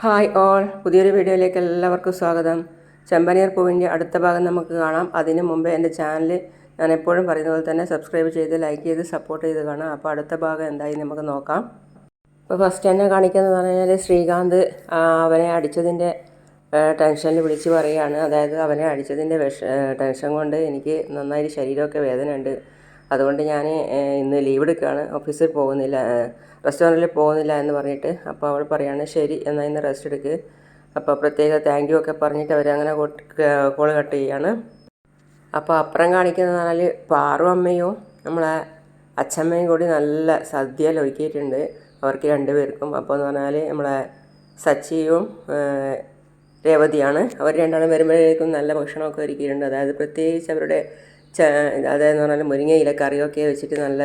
Hi all, പുതിയൊരു വീഡിയോയിലേക്ക് എല്ലാവർക്കും സ്വാഗതം. ചെമ്പനീർ പൂവിൻ്റെ അടുത്ത ഭാഗം നമുക്ക് കാണാം. അതിന് മുമ്പ് എൻ്റെ ചാനൽ ഞാൻ എപ്പോഴും പറയുന്ന പോലെ തന്നെ സബ്സ്ക്രൈബ് ചെയ്ത് ലൈക്ക് ചെയ്ത് സപ്പോർട്ട് ചെയ്ത് കാണാം. അപ്പോൾ അടുത്ത ഭാഗം എന്തായി നമുക്ക് നോക്കാം. ഇപ്പോൾ ഫസ്റ്റ് തന്നെ കാണിക്കുന്നത് പറഞ്ഞാൽ ശ്രീകാന്ത് അവനെ അടിച്ചതിൻ്റെ ടെൻഷനിൽ വിളിച്ച് പറയുകയാണ്. അതായത് അവനെ അടിച്ചതിൻ്റെ ടെൻഷൻ കൊണ്ട് എനിക്ക് നന്നായിട്ട് ശരീരമൊക്കെ വേദനയുണ്ട്, അതുകൊണ്ട് ഞാൻ ഇന്ന് ലീവ് എടുക്കുകയാണ്, ഓഫീസിൽ പോകുന്നില്ല, റെസ്റ്റോറൻറ്റിൽ പോകുന്നില്ല എന്ന് പറഞ്ഞിട്ട്. അപ്പോൾ അവൾ പറയാണ് ശരി എന്നാൽ ഇന്ന് റെസ്റ്റ് എടുക്ക്. അപ്പോൾ പ്രത്യേക താങ്ക് യു ഒക്കെ പറഞ്ഞിട്ട് അവരങ്ങനെ കോൾ കട്ട് ചെയ്യാണ്. അപ്പോൾ അപ്പുറം കാണിക്കുന്നത് പറഞ്ഞാൽ പാറു അമ്മയും നമ്മളെ അച്ഛമ്മയും കൂടി നല്ല സദ്യ ഒരുക്കിയിട്ടുണ്ട് അവർക്ക് രണ്ടുപേർക്കും. അപ്പോൾ എന്ന് പറഞ്ഞാൽ നമ്മളെ സച്ചിയും രേവതിയാണ്. അവർ രണ്ടാളും വരുമ്പോഴേക്കും നല്ല ഭക്ഷണമൊക്കെ ഒരുക്കിയിട്ടുണ്ട്. അതായത് പ്രത്യേകിച്ച് അവരുടെ അതെന്ന് പറഞ്ഞാൽ മുരിങ്ങയില കറിയൊക്കെ വെച്ചിട്ട് നല്ല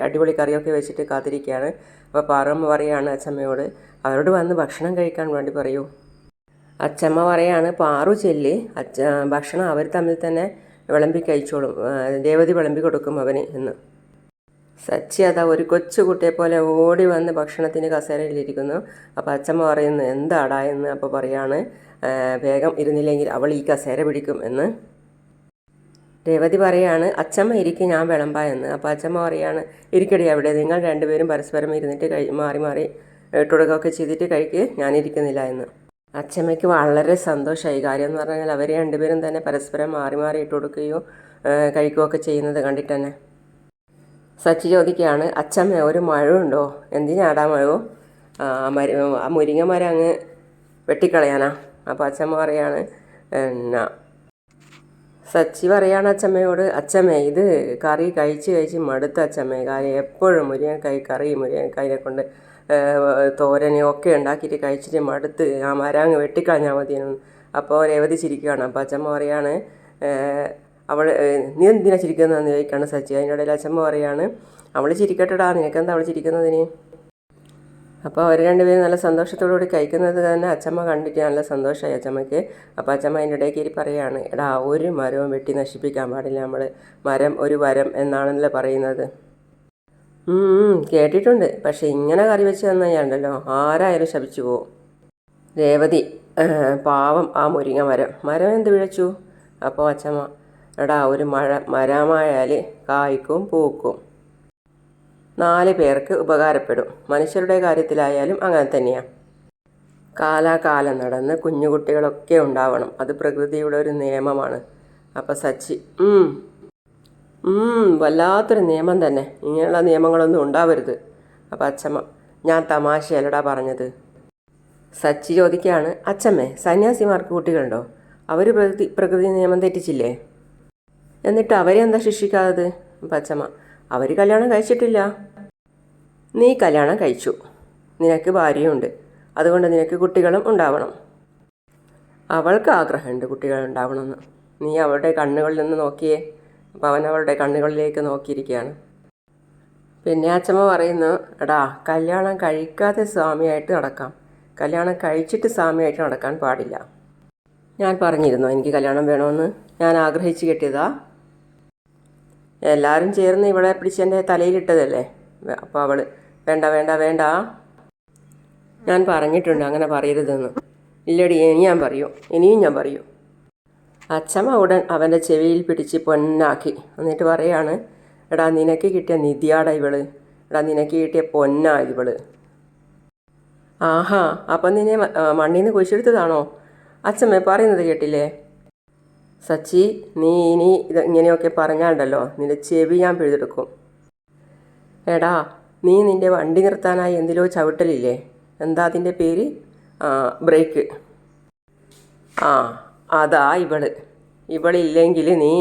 അടിപൊളി കറിയൊക്കെ വെച്ചിട്ട് കാത്തിരിക്കുകയാണ്. അപ്പോൾ പാറമ്മ പറയുകയാണ് അച്ഛമ്മയോട് അവരോട് വന്ന് ഭക്ഷണം കഴിക്കാൻ വേണ്ടി പറയൂ. അച്ഛമ്മ പറയാണ് പാറു ചെല്ലി ഭക്ഷണം അവർ തമ്മിൽ തന്നെ വിളമ്പി കഴിച്ചോളും, രേവതി വിളമ്പി കൊടുക്കും അവന് എന്ന്. സച്ചി അതാ ഒരു കൊച്ചുകുട്ടിയെ പോലെ ഓടി വന്ന് ഭക്ഷണത്തിന് കസേരയിലിരിക്കുന്നു. അപ്പോൾ അച്ഛമ്മ പറയുന്നു എന്താടാ എന്ന്. അപ്പോൾ പറയാണ് വേഗം ഇരുന്നില്ലെങ്കിൽ അവൾ ഈ കസേര പിടിക്കും എന്ന്. രേവതി പറയാണ് അച്ഛമ്മ ഇരിക്കും, ഞാൻ വിളമ്പാ എന്ന്. അപ്പോൾ അച്ഛമ്മ പറയാണ് ഇരിക്കടി അവിടെ, നിങ്ങൾ രണ്ടുപേരും പരസ്പരം ഇരുന്നിട്ട് മാറി മാറി ഇട്ടുകൊടുക്കുകയൊക്കെ ചെയ്തിട്ട് കഴിക്ക്, ഞാനിരിക്കുന്നില്ല എന്ന്. അച്ഛമ്മയ്ക്ക് വളരെ സന്തോഷമായി. കാര്യം എന്ന് പറഞ്ഞാൽ അവർ രണ്ടുപേരും തന്നെ പരസ്പരം മാറി മാറി ഇട്ട് കൊടുക്കുകയോ കഴിക്കുകയൊക്കെ ചെയ്യുന്നത് കണ്ടിട്ട് തന്നെ. സച്ചി ചോദിക്കുകയാണ് അച്ഛമ്മ ഒരു മഴയുണ്ടോ? എന്തിനാടാ മഴ? ആ മുരിങ്ങ മരം അങ്ങ് വെട്ടിക്കളയാനാ? അപ്പോൾ അച്ഛമ്മ പറയാണ് എന്നാ. സച്ചി പറയാണ് അച്ഛമ്മയോട് അച്ഛമ്മ ഇത് കറി കഴിച്ച് മടുത്ത അച്ഛമ്മ, കാര്യം എപ്പോഴും മുരിങ്ങക്കായ് കറി മുരിങ്ങക്കായിനെ കൊണ്ട് തോരനും ഒക്കെ ഉണ്ടാക്കിയിട്ട് കഴിച്ചിട്ട് മടുത്ത് ആ മരം അങ്ങ് വെട്ടിക്കളഞ്ഞാൽ മതിയെന്ന്. അപ്പോൾ രേവതി ചിരിക്കുകയാണ്. അപ്പോൾ അച്ഛമ്മ പറയാണ് അവൾ നീ എന്തിനാ ചിരിക്കുന്നതെന്ന് ചോദിക്കുകയാണ് സച്ചി. അതിൻ്റെ ഇടയിൽ അച്ഛമ്മ പറയാണ് അവൾ ചിരിക്കട്ടെടാ, നിനക്കെന്താ അവൾ ചിരിക്കുന്നതിന്? അപ്പോൾ അവർ രണ്ടുപേരും നല്ല സന്തോഷത്തോടുകൂടി കഴിക്കുന്നത് തന്നെ അച്ഛമ്മ കണ്ടിട്ട് നല്ല സന്തോഷമായി അച്ഛമ്മയ്ക്ക്. അപ്പോൾ അച്ഛമ്മ അതിൻ്റെ ഇടയിൽ കയറി പറയുകയാണ് എടാ ഒരു മരവും വെട്ടി നശിപ്പിക്കാൻ പാടില്ല, നമ്മൾ മരം ഒരു വരം എന്നാണല്ലോ പറയുന്നത്. കേട്ടിട്ടുണ്ട്, പക്ഷേ ഇങ്ങനെ കറി വെച്ച് തന്നുണ്ടല്ലോ ആരായാലും ശപിച്ചു പോവും. രേവതി പാവം ആ മുരിങ്ങ മരം എന്ത് വിഴച്ചു? അപ്പോൾ അച്ഛമ്മ എടാ ഒരു മരമായാൽ കായ്ക്കും പൂക്കും, 4 പേർക്ക് ഉപകാരപ്പെടും, മനുഷ്യരുടെ കാര്യത്തിലായാലും അങ്ങനെ തന്നെയാണ്. കാലാകാലം നടന്ന് കുഞ്ഞുകുട്ടികളൊക്കെ ഉണ്ടാവണം, അത് പ്രകൃതിയുടെ ഒരു നിയമമാണ്. അപ്പോൾ സച്ചി വല്ലാത്തൊരു നിയമം തന്നെ, ഇങ്ങനെയുള്ള നിയമങ്ങളൊന്നും ഉണ്ടാവരുത്. അപ്പോൾ അച്ഛമ്മ ഞാൻ തമാശയല്ലടാ പറഞ്ഞത്. സച്ചി ചോദിക്കുകയാണ് അച്ഛമ്മേ സന്യാസിമാർക്ക് കുട്ടികളുണ്ടോ? അവർ പ്രകൃതി നിയമം തെറ്റിച്ചില്ലേ? എന്നിട്ട് അവരെ എന്താ ശിക്ഷിക്കാത്തത്? അപ്പം അച്ഛമ്മ അവർ കല്യാണം കഴിച്ചിട്ടില്ല, നീ കല്യാണം കഴിച്ചു, നിനക്ക് ഭാര്യയുണ്ട്, അതുകൊണ്ട് നിനക്ക് കുട്ടികളും ഉണ്ടാവണം. അവൾക്ക് ആഗ്രഹമുണ്ട് കുട്ടികൾ ഉണ്ടാവണമെന്ന്, നീ അവളുടെ കണ്ണുകളിൽ നിന്ന് നോക്കിയേ. അപ്പോൾ അവൻ അവളുടെ കണ്ണുകളിലേക്ക് നോക്കിയിരിക്കുകയാണ്. പിന്നെ അച്ഛമ്മ പറയുന്നു എടാ കല്യാണം കഴിക്കാതെ സ്വാമിയായിട്ട് നടക്കാം, കല്യാണം കഴിച്ചിട്ട് സ്വാമിയായിട്ട് നടക്കാൻ പാടില്ല. ഞാൻ പറഞ്ഞിരുന്നു എനിക്ക് കല്യാണം വേണമെന്ന്, ഞാൻ ആഗ്രഹിച്ച് കെട്ടിയതാ, എല്ലാവരും ചേർന്ന് ഇവളെ പിടിച്ചെൻ്റെ തലയിലിട്ടതല്ലേ. അപ്പോൾ അവൾ വേണ്ട വേണ്ട വേണ്ട, ഞാൻ പറഞ്ഞിട്ടുണ്ട് അങ്ങനെ പറയരുതെന്ന്. ഇല്ലടി ഇനിയും ഞാൻ പറയൂ. അച്ഛമ്മ ഉടൻ അവൻ്റെ ചെവിയിൽ പിടിച്ച് പൊന്നാക്കി എന്നിട്ട് പറയാണ് എടാ നിനക്ക് കിട്ടിയ നിധിയാടാ ഇവള്, എടാ നിനക്ക് കിട്ടിയ പൊന്നാ ഇവള്. ആഹാ, അപ്പം നിന്നെ മണ്ണിൽ നിന്ന് കുഴിച്ചെടുത്തതാണോ? അച്ഛമ്മ പറയുന്നത് കേട്ടില്ലേ? സച്ചി നീ ഇനി ഇങ്ങനെയൊക്കെ പറഞ്ഞാലുണ്ടല്ലോ നിന്റെ ചെവി ഞാൻ പിഴുതെടുക്കും. എടാ നീ നിൻ്റെ വണ്ടി നിർത്താനായി എന്തിലോ ചവിട്ടലില്ലേ, എന്താ അതിൻ്റെ പേര്? ബ്രേക്ക്. അതാ ഇവളില്ലെങ്കിൽ നീ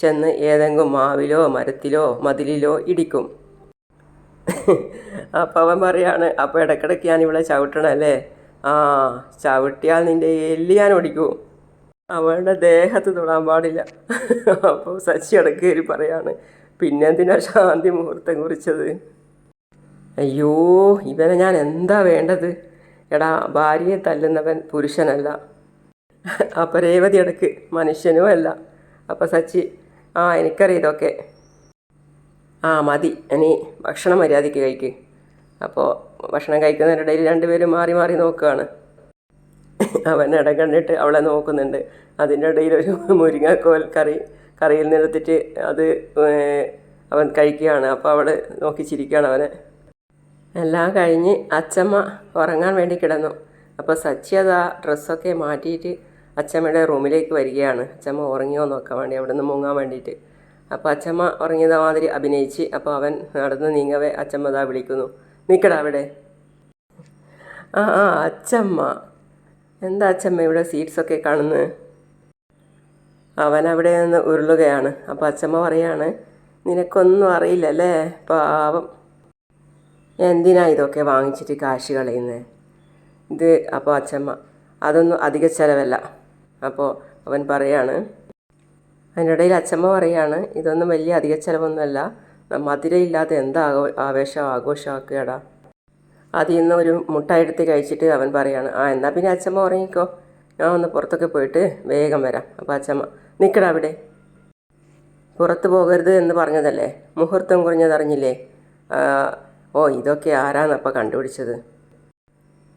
ചെന്ന് ഏതെങ്കിലും മാവിലോ മരത്തിലോ മതിലിലോ ഇടിക്കും. അപ്പം അവൻ പറയാണ് അപ്പോൾ ഇടയ്ക്കിടയ്ക്ക് ഞാൻ ഇവളെ ചവിട്ടണല്ലേ? ചവിട്ടിയാൽ നിൻ്റെ എല്ല് ഞാൻ ഓടിക്കൂ, അവളുടെ ദേഹത്ത് തൊടാൻ പാടില്ല. അപ്പോൾ സച്ചി ഇടക്കേറി പറയാണ് പിന്നെന്തിനാ ശാന്തി മുഹൂർത്തം കുറിച്ചത്? അയ്യോ ഇവനെ ഞാൻ എന്താ വേണ്ടത്? എടാ ഭാര്യയെ തല്ലുന്നവൻ പുരുഷനല്ല. അപ്പോൾ രേവതി ഇടക്ക് മനുഷ്യനും അല്ല. അപ്പോൾ സച്ചി എനിക്കറിയാം ഇതൊക്കെ, മതി ഇനി ഭക്ഷണം മര്യാദയ്ക്ക് കഴിക്ക്. അപ്പോൾ ഭക്ഷണം കഴിക്കുന്നതിനിടയിൽ രണ്ടുപേരും മാറി മാറി നോക്കുകയാണ്. അവൻ ഇടം കണ്ടിട്ട് അവളെ നോക്കുന്നുണ്ട്. അതിൻ്റെ ഇടയിൽ ഒരു മുരിങ്ങാക്കോൽ കറിയിൽ നിന്നെടുത്തിട്ട് അത് അവൻ കഴിക്കുകയാണ്. അപ്പോൾ അവൾ നോക്കി ചിരിക്കുകയാണ് അവനെ. എല്ലാം കഴിഞ്ഞ് അച്ചമ്മ ഉറങ്ങാൻ വേണ്ടി കിടന്നു. അപ്പോൾ സച്ചി അത് ആ ഡ്രസ്സൊക്കെ മാറ്റിയിട്ട് അച്ചമ്മയുടെ റൂമിലേക്ക് വരികയാണ്. അച്ചമ്മ ഉറങ്ങിയോ നോക്കാൻ വേണ്ടി, അവിടെ നിന്ന് മുങ്ങാൻ വേണ്ടിയിട്ട്. അപ്പോൾ അച്ചമ്മ ഉറങ്ങിയത് മാതിരി അഭിനയിച്ച്. അപ്പോൾ അവൻ നടന്ന് നീങ്ങവേ അച്ചമ്മ ഇതാ വിളിക്കുന്നു, നിൽക്കടാ അവിടെ. ആ ആ അച്ചമ്മ, എന്താ അച്ചമ്മ ഇവിടെ സീറ്റ്സൊക്കെ കാണുന്നത്? അവൻ അവിടെ നിന്ന് ഉരുളുകയാണ്. അപ്പോൾ അച്ചമ്മ പറയാണ്, നിനക്കൊന്നും അറിയില്ലല്ലേ പാവം, എന്തിനാ ഇതൊക്കെ വാങ്ങിച്ചിട്ട് കാശ് കളയുന്നത് ഇത്? അപ്പോൾ അച്ചമ്മ, അതൊന്നും അധിക ചിലവല്ല. അപ്പോൾ അവൻ പറയാണ്, അതിനിടയിൽ അച്ചമ്മ പറയാണ്, ഇതൊന്നും വലിയ അധിക ചിലവൊന്നുമല്ല, മധുരയില്ലാതെ എന്താ ആഘോഷമാക്കുകടാ. അതിൽ നിന്ന് ഒരു മുട്ടായി എടുത്ത് കഴിച്ചിട്ട് അവൻ പറയാണ്, എന്നാൽ പിന്നെ അച്ചമ്മ ഉറങ്ങിക്കോ, ഞാൻ ഒന്ന് പുറത്തൊക്കെ പോയിട്ട് വേഗം വരാം. അപ്പോൾ അച്ചമ്മ, നിൽക്കടാ അവിടെ, പുറത്ത് പോകരുത് എന്ന് പറഞ്ഞതല്ലേ, മുഹൂർത്തം കുറഞ്ഞതറിഞ്ഞില്ലേ? ഇതൊക്കെ ആരാന്നപ്പോൾ കണ്ടുപിടിച്ചത്?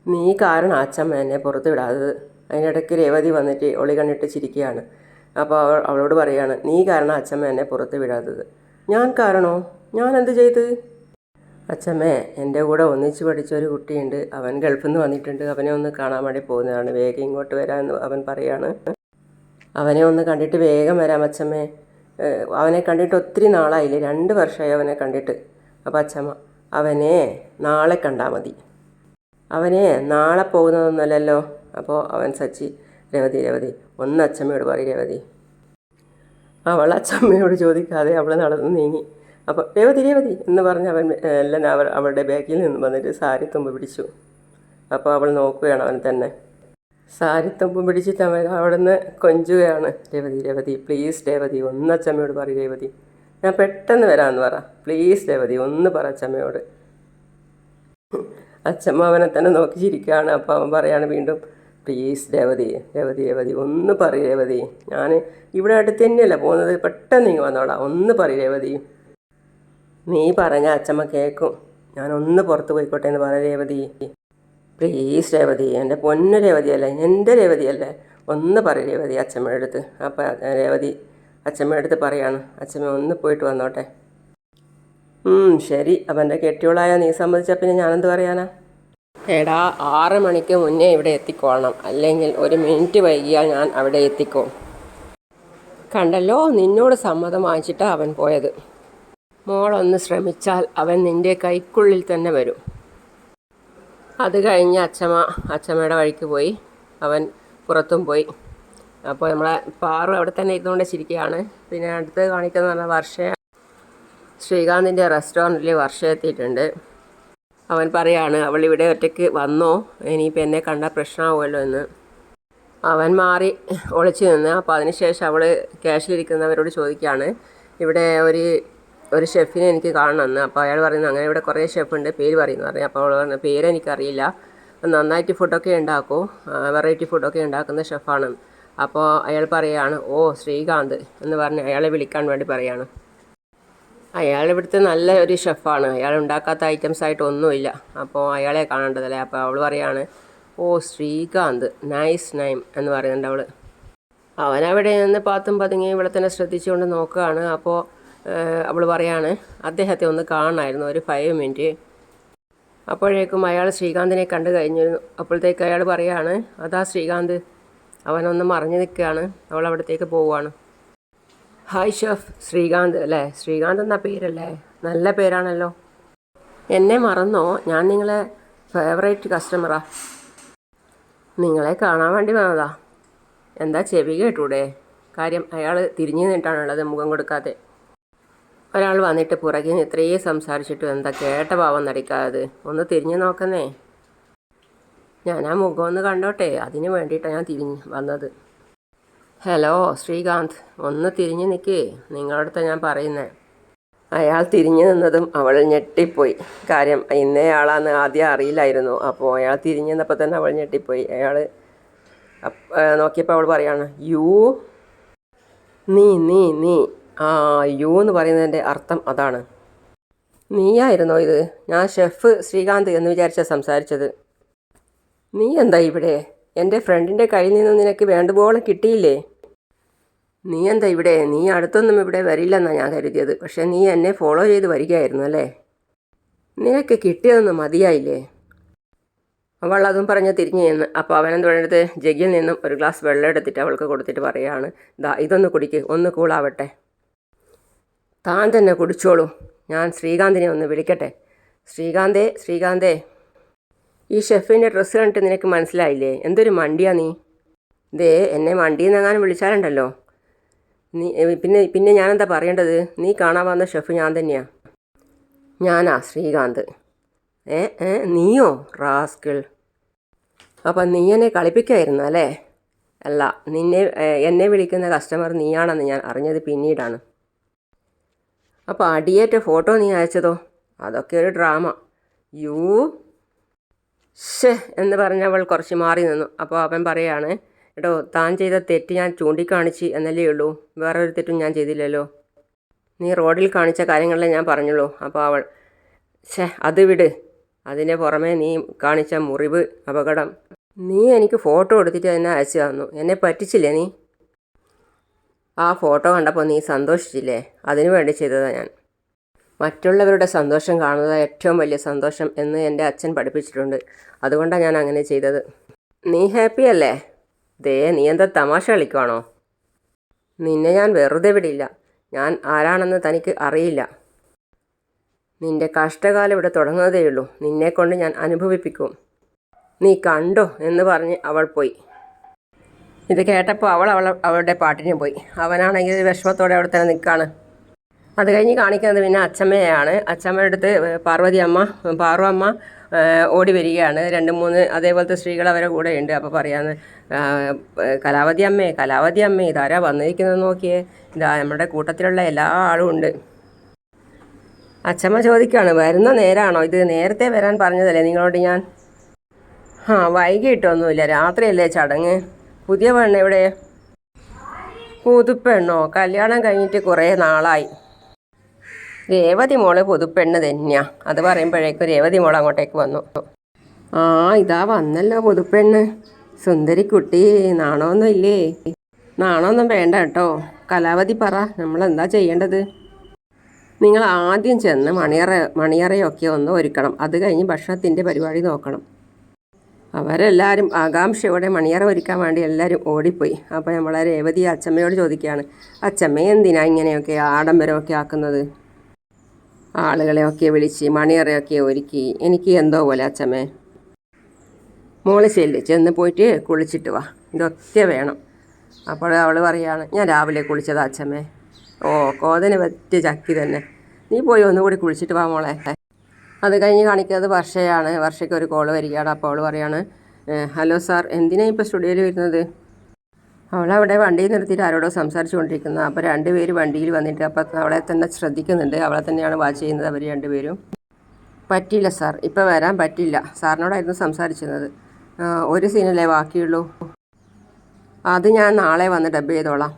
നീ കാരണം അച്ചമ്മ എന്നെ പുറത്ത് വിടാത്തത്. അതിനിടയ്ക്ക് രേവതി വന്നിട്ട് ഒളി കണ്ടിട്ട് ചിരിക്കുകയാണ്. അപ്പോൾ അവളോട് പറയാണ്, നീ കാരണം അച്ചമ്മ എന്നെ പുറത്ത് വിടാത്തത്. ഞാൻ കാരണോ? ഞാൻ എന്ത് ചെയ്ത്? അച്ചമ്മേ, എൻ്റെ കൂടെ ഒന്നിച്ച് പഠിച്ച ഒരു കുട്ടിയുണ്ട്, അവൻ ഗൾഫിൽ നിന്ന് വന്നിട്ടുണ്ട്, അവനെ ഒന്ന് കാണാൻ വേണ്ടി പോകുന്നതാണ്, വേഗം ഇങ്ങോട്ട് വരാമെന്ന് അവൻ പറയാണ്. അവനെ ഒന്ന് കണ്ടിട്ട് വേഗം വരാം അച്ചമ്മേ, അവനെ കണ്ടിട്ട് ഒത്തിരി നാളായില്ലേ, 2 വർഷമായി അവനെ കണ്ടിട്ട്. അപ്പോൾ അച്ചമ്മ, അവനെ നാളെ കണ്ടാൽ മതി, അവനെ നാളെ പോകുന്നതൊന്നുമല്ലല്ലോ. അപ്പോൾ അവൻ സച്ചി, രവതി ഒന്ന് അച്ചമ്മയോട് പറയും രവതി. അവൾ അച്ചമ്മയോട് ചോദിക്കാതെ അവൾ നടന്ന് നീങ്ങി. അപ്പോൾ രവതി എന്ന് പറഞ്ഞ് അവൻ എല്ലാം അവളുടെ ബാഗിൽ നിന്ന് വന്നിട്ട് സാരിത്തുമ്പ് പിടിച്ചു. അപ്പോൾ അവൾ നോക്കുകയാണ് അവൻ തന്നെ. സാരിത്തുമ്പ് പിടിച്ചിട്ട് അവൻ അവിടെ നിന്ന് കൊഞ്ചുകയാണ്. രവതി പ്ലീസ് രവതി, ഒന്ന് അച്ചമ്മയോട് പറയും രവതി, ഞാൻ പെട്ടെന്ന് വരാമെന്ന് പറ, പ്ലീസ് രവതി ഒന്ന് പറ അച്ചമ്മയോട്. അച്ചമ്മ അവനെ തന്നെ നോക്കി ചിരിക്കുകയാണ്. അപ്പോൾ അവൻ പറയാണ് വീണ്ടും, പ്ലീസ് രവതി ഒന്ന് പറയും രവതി, ഞാൻ ഇവിടെ അടുത്ത് തന്നെയല്ല പോകുന്നത്, പെട്ടെന്ന് ഇങ്ങ് വന്നോളാം, ഒന്ന് പറയും രവതി. നീ പറഞ്ഞ അച്ചമ്മ കേൾക്കും, ഞാനൊന്ന് പുറത്ത് പോയിക്കോട്ടെ എന്ന് പറ രവതി, പ്ലീസ് രവതി, എൻ്റെ പൊന്നു രവതിയല്ലേ, എൻ്റെ രവതിയല്ലേ, ഒന്ന് പറയും രവതി അച്ചമ്മയുടെ അടുത്ത്. അപ്പോൾ രവതി അച്ചമ്മയുടെ അടുത്ത് പറയാണ്, അച്ചമ്മ ഒന്ന് പോയിട്ട് വന്നോട്ടെ. ശരി, അവൻ്റെ കെട്ടിയോളായ നീ സമ്മതിച്ച പിന്നെ ഞാനെന്ത് പറയാനാ? എടാ, 6 മണിക്ക് മുന്നേ ഇവിടെ എത്തിക്കോളണം, അല്ലെങ്കിൽ 1 മിനിറ്റ് വൈകിയാൽ ഞാൻ അവിടെ എത്തിക്കോം. കണ്ടല്ലോ, നിന്നോട് സമ്മതം വാങ്ങിച്ചിട്ടാണ് അവൻ പോയത്. മോളൊന്ന് ശ്രമിച്ചാൽ അവൻ നിൻ്റെ കൈക്കുള്ളിൽ തന്നെ വരും. അത് കഴിഞ്ഞ് അച്ചമ്മയുടെ വഴിക്ക് പോയി, അവൻ പുറത്തും പോയി. അപ്പോൾ നമ്മളെ പാറു അവിടെ തന്നെ ഇരുന്നുകൊണ്ട് ചിരിക്കുകയാണ്. പിന്നെ അടുത്ത് കാണിക്കുന്നത് പറഞ്ഞാൽ വർഷ ശ്രീകാന്തിൻ്റെ റെസ്റ്റോറൻറ്റിൽ വർഷ എത്തിയിട്ടുണ്ട്. അവൻ പറയാണ്, അവൾ ഇവിടെ ഒറ്റയ്ക്ക് വന്നോ, ഇനിയിപ്പോൾ എന്നെ കണ്ടാൽ പ്രശ്നമാവുമല്ലോ എന്ന്. അവൻ മാറി ഒളിച്ചു നിന്ന്. അപ്പോൾ അതിനുശേഷം അവൾ ക്യാഷിലിരിക്കുന്നവരോട് ചോദിക്കുകയാണ്, ഇവിടെ ഒരു ഷെഫിനെ എനിക്ക് കാണണമെന്ന്. അപ്പോൾ അയാൾ പറയുന്നു, അങ്ങനെ ഇവിടെ കുറേ ഷെഫുണ്ട്, പേര് പറയുന്നു പറഞ്ഞു. അപ്പോൾ അവൾ പറഞ്ഞു, പേര് എനിക്കറിയില്ല, നന്നായിട്ട് ഫുഡൊക്കെ ഉണ്ടാക്കും, വെറൈറ്റി ഫുഡൊക്കെ ഉണ്ടാക്കുന്ന ഷെഫാണ്. അപ്പോൾ അയാൾ പറയുകയാണ്, ശ്രീകാന്ത് എന്ന് പറഞ്ഞ് അയാളെ വിളിക്കാൻ വേണ്ടി പറയാണ്. അയാൾ ഇവിടുത്തെ നല്ല ഒരു ഷെഫാണ്, അയാൾ ഉണ്ടാക്കാത്ത ഐറ്റംസ് ആയിട്ട് ഒന്നുമില്ല, അപ്പോൾ അയാളെ കാണേണ്ടതല്ലേ. അപ്പോൾ അവൾ പറയാണ്, ശ്രീകാന്ത്, നൈസ് നെയിം എന്ന് പറയുന്നുണ്ട് അവൾ. അവനവിടെ നിന്ന് പാത്തും പതുങ്ങി ഇവിടെ തന്നെ ശ്രദ്ധിച്ചുകൊണ്ട് നോക്കുകയാണ്. അപ്പോൾ അവൾ പറയാണ്, അദ്ദേഹത്തെ ഒന്ന് കാണണമായിരുന്നു, ഒരു 5 മിനിറ്റ്. അപ്പോഴേക്കും അയാൾ ശ്രീകാന്തിനെ കണ്ടു കഴിഞ്ഞിരുന്നു. അപ്പോഴത്തേക്ക് അയാൾ പറയാണ്, അതാ ശ്രീകാന്ത്. അവനൊന്ന് മറിഞ്ഞു നിൽക്കുകയാണ്. അവൾ അവിടത്തേക്ക് പോവുകയാണ്. ഹായ് ഷെഫ്, ശ്രീകാന്ത് അല്ലേ? ശ്രീകാന്ത് എന്നാ പേരല്ലേ, നല്ല പേരാണല്ലോ. എന്നെ മറന്നോ? ഞാൻ നിങ്ങളെ ഫേവറേറ്റ് കസ്റ്റമറാ, നിങ്ങളെ കാണാൻ വേണ്ടി വന്നതാ. എന്താ ചെവി കേട്ടൂടെ? കാര്യം അയാൾ തിരിഞ്ഞു നിന്നിട്ടാണുള്ളത്, മുഖം കൊടുക്കാതെ. ഒരാൾ വന്നിട്ട് പുറകിൽ നിന്ന് ഇത്രയും സംസാരിച്ചിട്ടും എന്താ കേട്ട ഭാവം നടിക്കാതെ? ഒന്ന് തിരിഞ്ഞു നോക്കുന്നേ. ഞാൻ ആ മുഖം ഒന്ന് കണ്ടോട്ടെ, അതിന് വേണ്ടിയിട്ടാണ് ഞാൻ തിരിഞ്ഞ് വന്നത്. ഹലോ ശ്രീകാന്ത്, ഒന്ന് തിരിഞ്ഞു നിൽക്കേ, നിങ്ങളടുത്ത് ഞാൻ പറയുന്നത്. അയാൾ തിരിഞ്ഞു നിന്നതും അവൾ ഞെട്ടിപ്പോയി. കാര്യം ഇന്നയാളാന്ന് ആദ്യം അറിയില്ലായിരുന്നു. അപ്പോൾ അയാൾ തിരിഞ്ഞു നിന്നപ്പോൾ തന്നെ അവൾ ഞെട്ടിപ്പോയി. അയാൾ നോക്കിയപ്പോൾ അവൾ പറയാണ്, നീ യു എന്ന് പറയുന്നതിൻ്റെ അർത്ഥം അതാണ്. നീയായിരുന്നോ ഇത്? ഞാൻ ഷെഫ് ശ്രീകാന്ത് എന്ന് വിചാരിച്ചാ സംസാരിച്ചത്. നീ എന്താ ഇവിടെ? എൻ്റെ ഫ്രണ്ടിൻ്റെ കയ്യിൽ നിന്ന് നിനക്ക് വേണ്ടുവോളം കിട്ടിയില്ലേ? നീ എന്താ ഇവിടെ? നീ അടുത്തൊന്നും ഇവിടെ വരില്ലെന്നാണ് ഞാൻ കരുതിയത്. പക്ഷേ നീ എന്നെ ഫോളോ ചെയ്ത് വരികയായിരുന്നു അല്ലേ? നിനക്ക് കിട്ടിയതൊന്നും മതിയായില്ലേ? അവൾ അതും പറഞ്ഞ് തിരിഞ്ഞു നിന്ന്. അപ്പോൾ അവനെന്തുകൊണ്ടെടുത്ത് ജഗ്ഗിൽ നിന്നും ഒരു ഗ്ലാസ് വെള്ളം എടുത്തിട്ട് അവൾക്ക് കൊടുത്തിട്ട് പറയുകയാണ്, ദാ ഇതൊന്ന് കുടിക്ക്, ഒന്ന് കൂളാവട്ടെ. താൻ തന്നെ കുടിച്ചോളൂ, ഞാൻ ശ്രീകാന്തിനെ ഒന്ന് വിളിക്കട്ടെ. ശ്രീകാന്തേ, ശ്രീകാന്തേ. ഈ ഷെഫിൻ്റെ ഡ്രസ്സ് കണ്ടിട്ട് നിനക്ക് മനസ്സിലായില്ലേ? എന്തൊരു മണ്ടിയാ നീ. ദേ എന്നെ മണ്ടിയെന്നെങ്ങാനും വിളിച്ചാലുണ്ടല്ലോ. നീ പിന്നെ ഞാനെന്താ പറയേണ്ടത്? നീ കാണാൻ വന്ന ഷെഫ് ഞാൻ തന്നെയാണ്. ഞാനാ ശ്രീകാന്ത്. നീയോ റാസ്കിൾ? അപ്പം നീ എന്നെ കളിപ്പിക്കായിരുന്നു അല്ലേ? അല്ല, എന്നെ വിളിക്കുന്ന കസ്റ്റമർ നീയാണെന്ന് ഞാൻ അറിഞ്ഞത് പിന്നീടാണ്. അപ്പോൾ അടിയേറ്റ ഫോട്ടോ നീ അയച്ചതോ? അതൊക്കെ ഒരു ഡ്രാമ. യൂ ഷേ എന്ന് പറഞ്ഞവൾ കുറച്ച് മാറി നിന്നു. അപ്പോൾ അവൻ പറയാണ്, എടോ താൻ ചെയ്ത തെറ്റ് ഞാൻ ചൂണ്ടിക്കാണിച്ച് എന്നല്ലേ ഉള്ളൂ, വേറെ ഒരു തെറ്റും ഞാൻ ചെയ്തില്ലല്ലോ. നീ റോഡിൽ കാണിച്ച കാര്യങ്ങളെ ഞാൻ പറഞ്ഞുള്ളൂ. അപ്പോൾ അവൾ, അത് വിട്, അതിന് പുറമെ നീ കാണിച്ച മുറിവ്, അപകടം. നീ എനിക്ക് ഫോട്ടോ എടുത്തിട്ട് എന്നെ അയച്ചു തന്നു. എന്നെ പറ്റിച്ചില്ലേ നീ? ആ ഫോട്ടോ കണ്ടപ്പോൾ നീ സന്തോഷിച്ചില്ലേ? അതിനു വേണ്ടി ചെയ്തതാണ് ഞാൻ. മറ്റുള്ളവരുടെ സന്തോഷം കാണുന്നത് ഏറ്റവും വലിയ സന്തോഷം എന്ന് എൻ്റെ അച്ഛൻ പഠിപ്പിച്ചിട്ടുണ്ട്. അതുകൊണ്ടാണ് ഞാൻ അങ്ങനെ ചെയ്തത്. നീ ഹാപ്പി അല്ലേ? നീ എന്താ തമാശ കളിക്കുവാണോ? നിന്നെ ഞാൻ വെറുതെ വിടില്ല. ഞാൻ ആരാണെന്ന് തനിക്ക് അറിയില്ല. നിന്റെ കഷ്ടകാലം ഇവിടെ തുടങ്ങുന്നതേയുള്ളൂ. നിന്നെക്കൊണ്ട് ഞാൻ അനുഭവിപ്പിക്കും. നീ കണ്ടോ എന്ന് പറഞ്ഞ് അവൾ പോയി. ഇത് കേട്ടപ്പോൾ അവളുടെ പാട്ടിന് പോയി. അവനാണെങ്കിൽ വിഷമത്തോടെ അവിടെ തന്നെ നിൽക്കുകയാണ്. അത് കഴിഞ്ഞ് കാണിക്കുന്നത് പിന്നെ അച്ചമ്മയാണ്. അച്ചമ്മയുടെ അടുത്ത് പാറു അമ്മ ഓടി വരികയാണ്. 2-3 അതേപോലത്തെ സ്ത്രീകൾ അവരെ കൂടെ ഉണ്ട്. അപ്പോൾ പറയാന്ന്, കലാവതി അമ്മേ ഇതാരാ വന്നിരിക്കുന്നത് നോക്കിയേ, ഇതാ നമ്മുടെ കൂട്ടത്തിലുള്ള എല്ലാ ആളും ഉണ്ട്. അച്ചമ്മ ചോദിക്കുകയാണ്, വരുന്ന നേരാണോ ഇത്? നേരത്തെ വരാൻ പറഞ്ഞതല്ലേ നിങ്ങളോട് ഞാൻ? വൈകിട്ടൊന്നുമില്ല, രാത്രിയല്ലേ ചടങ്ങ്. പുതിയ പെണ്ണ് എവിടെ? പുതുപ്പെണ്ണോ? കല്യാണം കഴിഞ്ഞിട്ട് കുറേ നാളായി. രേവതി മോള് പുതുപ്പെണ്ണ് തന്നെയാണ്. അത് പറയുമ്പോഴേക്കും രേവതി മോൾ അങ്ങോട്ടേക്ക് വന്നു. ഇതാ വന്നല്ലോ പുതുപ്പെണ്ണ്. സുന്ദരിക്കുട്ടി, നാണമൊന്നും ഇല്ലേ? നാണമൊന്നും വേണ്ട കേട്ടോ. കലാവതി പറ, നമ്മളെന്താ ചെയ്യേണ്ടത്? നിങ്ങൾ ആദ്യം ചെന്ന് മണിയറയൊക്കെ ഒന്ന് ഒരുക്കണം. അത് കഴിഞ്ഞ് ഭക്ഷണത്തിൻ്റെ പരിപാടി നോക്കണം. അവരെല്ലാവരും ആകാംക്ഷയോടെ മണിയറ ഒരുക്കാൻ വേണ്ടി എല്ലാവരും ഓടിപ്പോയി. അപ്പോൾ നമ്മളെ രേവതി അച്ചമ്മയോട് ചോദിക്കുകയാണ്, അച്ചമ്മ എന്തിനാ ഇങ്ങനെയൊക്കെ ആഡംബരമൊക്കെ ആക്കുന്നത്? ആളുകളെയൊക്കെ വിളിച്ച് മണിയറയൊക്കെ ഒരുക്കി എനിക്ക് എന്തോ പോലെ അച്ചമ്മേ. മോള് ചെന്ന് പോയിട്ട് കുളിച്ചിട്ട് വാ, ഇതൊക്കെ വേണം. അപ്പോൾ അവൾ പറയുകയാണ്, ഞാൻ രാവിലെ കുളിച്ചതാ അച്ചമ്മേ. കോതന് പറ്റിയ ചക്കി തന്നെ. നീ പോയി ഒന്നുകൂടി കുളിച്ചിട്ട് വാ മോളെ. അത് കഴിഞ്ഞ് കാണിക്കുന്നത് വർഷയാണ്. വർഷയ്ക്ക് ഒരു കോൾ വരികയാണ്. അപ്പോൾ അവൾ പറയാണ്, ഹലോ സാർ, എന്തിനാണ് ഇപ്പോൾ സ്റ്റുഡിയോയിൽ വരുന്നത്? അവളവിടെ വണ്ടിയിൽ നിർത്തിയിട്ട് ആരോടോ സംസാരിച്ചു കൊണ്ടിരിക്കുന്നത്. അപ്പോൾ 2 പേര് വണ്ടിയിൽ വന്നിട്ട് അപ്പം അവളെ തന്നെ ശ്രദ്ധിക്കുന്നുണ്ട്. അവളെ തന്നെയാണ് വാച്ച് ചെയ്യുന്നത് അവർ 2 പേരും. പറ്റില്ല സാർ, ഇപ്പോൾ വരാൻ പറ്റില്ല. സാറിനോടായിരുന്നു സംസാരിച്ചിരുന്നത്. ഒരു സീനല്ലേ ബാക്കിയുള്ളൂ, അത് ഞാൻ നാളെ വന്ന് ഡബ് ചെയ്തോളാം.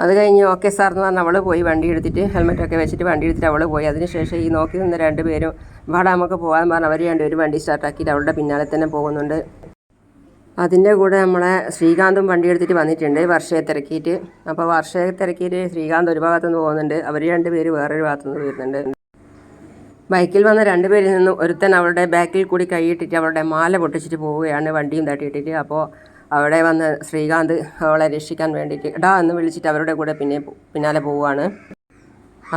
അത് കഴിഞ്ഞ് ഓക്കെ സാർ എന്ന് പറഞ്ഞാൽ അവൾ പോയി വണ്ടി എടുത്തിട്ട് ഹെൽമെറ്റൊക്കെ വെച്ചിട്ട് വണ്ടി എടുത്തിട്ട് അവൾ പോയി. അതിനുശേഷം ഈ നോക്കി നിന്ന് 2 പേരും വാടാ നമുക്ക് പോകാൻ പറഞ്ഞ് അവർ 2 പേരും വണ്ടി സ്റ്റാർട്ടാക്കിയിട്ട് അവളുടെ പിന്നാലെ തന്നെ പോകുന്നുണ്ട്. അതിൻ്റെ കൂടെ നമ്മളെ ശ്രീകാന്തും വണ്ടി എടുത്തിട്ട് വന്നിട്ടുണ്ട് വർഷയെ തിരക്കിയിട്ട്. അപ്പോൾ വർഷയെ തിരക്കിയിട്ട് ശ്രീകാന്ത് ഒരു ഭാഗത്തുനിന്ന് പോകുന്നുണ്ട്, അവർ 2 പേര് വേറൊരു ഭാഗത്തുനിന്ന് വരുന്നുണ്ട്. ബൈക്കിൽ വന്ന 2 പേരിൽ നിന്നും ഒരുത്തൻ അവളുടെ ബാക്കിൽ കൂടി കൈയിട്ടിട്ട് അവളുടെ മാല പൊട്ടിച്ചിട്ട് പോവുകയാണ്, വണ്ടിയും തട്ടിയിട്ടിട്ട്. അപ്പോൾ അവിടെ വന്ന് ശ്രീകാന്ത് അവളെ രക്ഷിക്കാൻ വേണ്ടിയിട്ട് എടാ എന്ന് വിളിച്ചിട്ട് അവരുടെ കൂടെ പിന്നാലെ പോവുകയാണ്.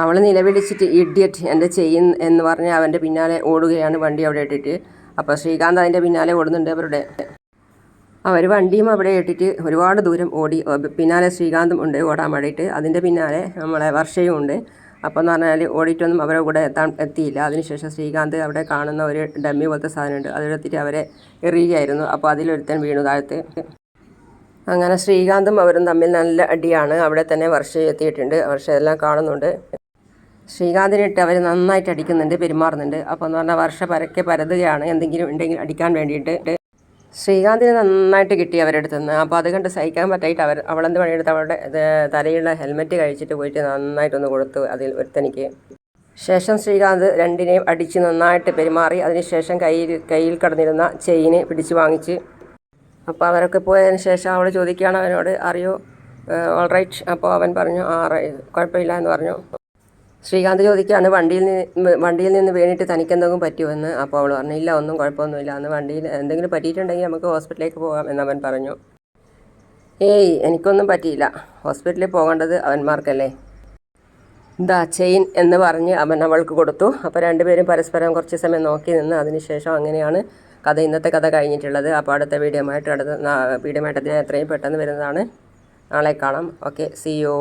അവൾ നിലവിളിച്ചിട്ട് ഇഡിയറ്റ് എൻ്റെ ചെയിൻ എന്ന് പറഞ്ഞ് അവൻ്റെ പിന്നാലെ ഓടുകയാണ്, വണ്ടി അവിടെ ഇട്ടിട്ട്. അപ്പോൾ ശ്രീകാന്ത് അതിൻ്റെ പിന്നാലെ ഓടുന്നുണ്ട്. അവർ വണ്ടിയും അവിടെ ഇട്ടിട്ട് ഒരുപാട് ദൂരം ഓടി. പിന്നാലെ ശ്രീകാന്തും ഉണ്ട് ഓടാൻ വേണ്ടിയിട്ട്. അതിൻ്റെ പിന്നാലെ നമ്മളെ വർഷയും ഉണ്ട്. അപ്പോൾ എന്ന് പറഞ്ഞാൽ ഓടിയിട്ടൊന്നും അവരുടെ കൂടെ എത്തിയില്ല. അതിനുശേഷം ശ്രീകാന്ത് അവിടെ കാണുന്ന ഒരു ഡമ്മി പോലത്തെ സാധനമുണ്ട്, അതെടുത്തിട്ട് അവരെ എറിയുകയായിരുന്നു. അപ്പോൾ അതിലൊരുത്തൻ വീണു താഴത്ത്. അങ്ങനെ ശ്രീകാന്തും അവരും തമ്മിൽ നല്ല അടിയാണ്. അവിടെ തന്നെ വർഷ എത്തിയിട്ടുണ്ട്. വർഷ എല്ലാം കാണുന്നുണ്ട്. ശ്രീകാന്തിനിട്ട് അവർ നന്നായിട്ട് അടിക്കുന്നുണ്ട്, പെരുമാറുന്നുണ്ട്. അപ്പോൾ എന്ന് പറഞ്ഞാൽ വർഷ പരക്കെ പരതുകയാണ് എന്തെങ്കിലും ഉണ്ടെങ്കിൽ അടിക്കാൻ വേണ്ടിയിട്ട്. ശ്രീകാന്തിന് നന്നായിട്ട് കിട്ടി അവരുടെ അടുത്ത് നിന്ന്. അപ്പോൾ അത് കണ്ട് സഹിക്കാൻ പറ്റായിട്ട് അവളെന്ത് പണിയെടുത്ത് അവളുടെ തലയുള്ള ഹെൽമെറ്റ് കഴിച്ചിട്ട് പോയിട്ട് നന്നായിട്ടൊന്ന് കൊടുത്തു അതിൽ ഒരുത്തനിക്ക്. ശേഷം ശ്രീകാന്ത് രണ്ടിനെയും അടിച്ച് നന്നായിട്ട് പെരുമാറി. അതിനുശേഷം കയ്യിൽ കിടന്നിരുന്ന ചെയിന് പിടിച്ചു വാങ്ങിച്ച്. അപ്പോൾ അവരൊക്കെ പോയതിന് ശേഷം അവൾ ചോദിക്കുകയാണ് അവനോട്, അറിയോ ഓൾ റൈറ്റ്? അപ്പോൾ അവൻ പറഞ്ഞു, കുഴപ്പമില്ല എന്ന് പറഞ്ഞു. ശ്രീകാന്ത് ചോദിക്കുകയാണ്, വണ്ടിയിൽ നിന്ന് വീണിട്ട് തനിക്കെന്തെങ്കിലും പറ്റുമെന്ന്. അപ്പോൾ അവൾ പറഞ്ഞു, ഇല്ല, ഒന്നും കുഴപ്പമൊന്നുമില്ല, അന്ന് വണ്ടിയിൽ എന്തെങ്കിലും പറ്റിയിട്ടുണ്ടെങ്കിൽ നമുക്ക് ഹോസ്പിറ്റലിലേക്ക് പോകാം എന്നവൻ പറഞ്ഞു. ഏയ്, എനിക്കൊന്നും പറ്റിയില്ല, ഹോസ്പിറ്റലിൽ പോകേണ്ടത് അവന്മാർക്കല്ലേ. ദാ ചെയിൻ എന്ന് പറഞ്ഞ് അവൻ അവൾക്ക് കൊടുത്തു. അപ്പോൾ രണ്ടുപേരും പരസ്പരം കുറച്ച് സമയം നോക്കി നിന്ന്. അതിനുശേഷം അങ്ങനെയാണ് ഇന്നത്തെ കഥ കഴിഞ്ഞിട്ടുള്ളത്. അപ്പോൾ അടുത്ത വീഡിയോമായിട്ട് എത്രയും പെട്ടെന്ന് വരുന്നതാണ്. നാളെ കാണാം. Okay, see U.